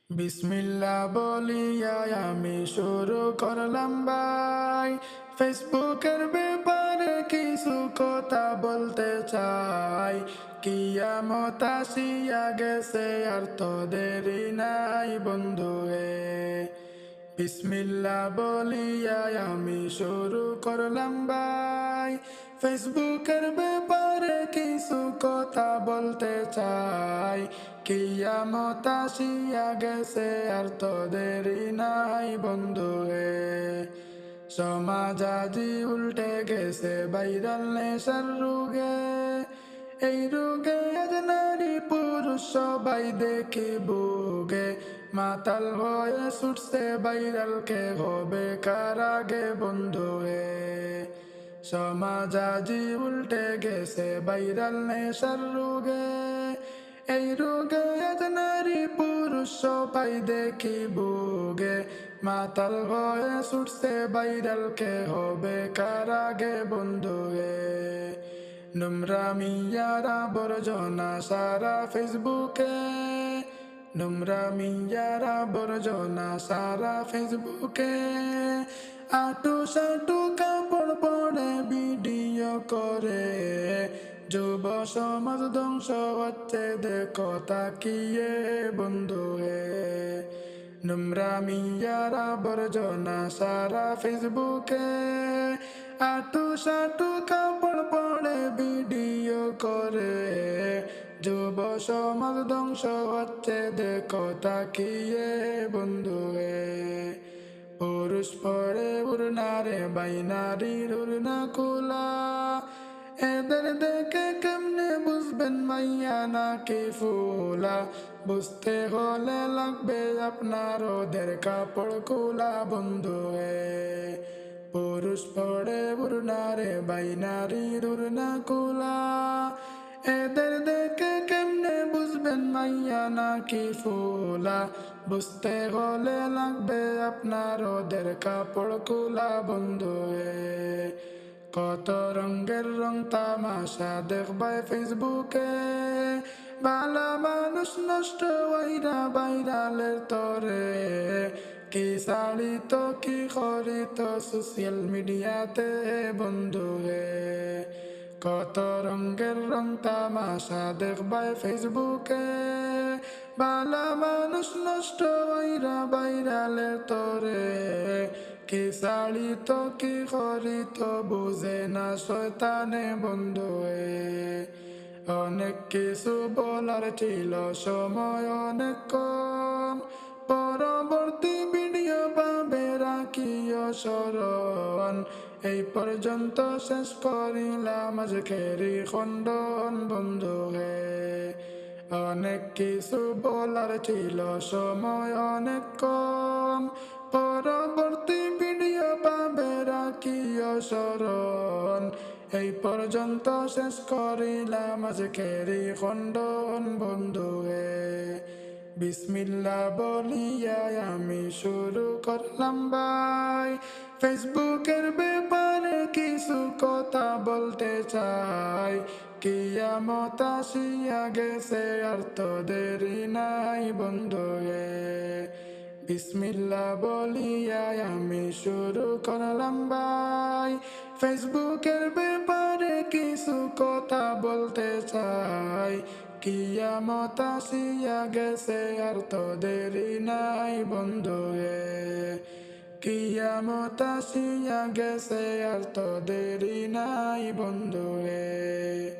বিসমিল্লাহ বলিয়া আমি শুরু করলাম ভাই, ফেসবুকের ব্যাপারে কিছু কথা বলতে চাই। কিয়ামত আসিয়া গেছে আর তো দেরি নাই বন্ধু হে। বিসমিল্লাহ বলিয়া আমি শুরু করলাম ভাই, ফেসবুকের ব্যাপারে কিছু কথা বলতে চাই। কিয়ামত আসিয়া গেছে আর তো দেরি নাই বন্ধু হে। সমাজ আজি উল্টে গেছে ভাইরাল নেশার রোগে, এই রোগে আজ নারী পুরুষ সবাই দেখি বুগে। মাতাল হয়ে ছুটছে ভাইরাল, কে হবে কার আগে বন্ধু হে। সমাজ আজি উল্টে গেছে ভাইরাল নেশার রোগে, এই রোগে আজ নারী পুরুষ সবাই দেখি বুগে। মাতাল হয়ে ছুটছে ভাইরাল, কে হবে কার আগে বন্ধু হে। নোংরামি আর আবর্জনা সারা ফেসবুকে, নোংরামি আর আবর্জনা সারা ফেসবুকে। আটু সাটু কাপড় পরে ভিডিও করে, যুব সমাজ ধ্বংস হচ্ছে দেখো তাকিয়ে বন্ধু হে। নোংরামি আর আবর্জনা সারা ফেসবুকে, আটু সাটু কাপড় পরে ভিডিও করে, যুব সমাজ ধ্বংস হচ্ছে দেখো তাকিয়ে বন্ধু হে। পুরুষ পরে উড়নারে বাই নারীর উড়না খোলা, এদের দেখে কেমনে বুঝবেন মাইয়া নাকি ফুলা। বুঝতে হলে লাগবে আপনার ওদের কাপড় খোলা বন্ধু হে। পুরুষ পড়ে উড়নারে বাই নারীর উড়না খোলা, এদের দেখে কেমনে বুঝবেন মাইয়া নাকি ফুলা। বুঝতে হলে লাগবে আপনার ওদের কাপড় খোলা বন্ধু হে। কত রঙের রং তামাশা দেখবাই ফেসবুকে, ভালা মানুষ নষ্ট হইরা ভাইরালের তরে। কি চালিত কি করিত সোশ্যাল মিডিয়াতে বন্ধু হে। কত রঙের রং তামাশা দেখবাই ফেসবুকে, ভালা মানুষ নষ্ট হইরা ভাইরালের তরে। কি চালিত কি করিত বুঝে না শয়তানে বন্ধু হে। অনেক কিছু বলার ছিল সময় অনেক কম, পরবর্তী ভিডিও পাবে রাখিও স্মরণ। এই পর্যন্ত শেষ করিলাম আজকেরই খণ্ডন বন্ধু হে। অনেক কিছু বলার ছিল সময় অনেক কম, পরবর্তী ভিডিও পাবে রাখিও স্মরণ। এই পর্যন্ত শেষ করিলাম আজকেরই খণ্ডন বন্ধু হে। বিসমিল্লাহ বলিয়া আমি শুরু করলাম ভাই, ফেসবুকের ব্যাপারে কিছু কথা বলতে চাই। কিয়ামত আসিয়া গেছে আর তো দেরি নাই বন্ধু হে। বিসমিল্লাহ বলিয়া আমি শুরু করলাম ভাই, ফেসবুকের ব্যাপারে কিছু কথা বলতে চাই। কিয়ামত আসিয়া গেছে আর তো দেরি নাই বন্ধু হে। কিয়ামত আসিয়া গেছে আর তো দেরি নাই বন্ধু হে।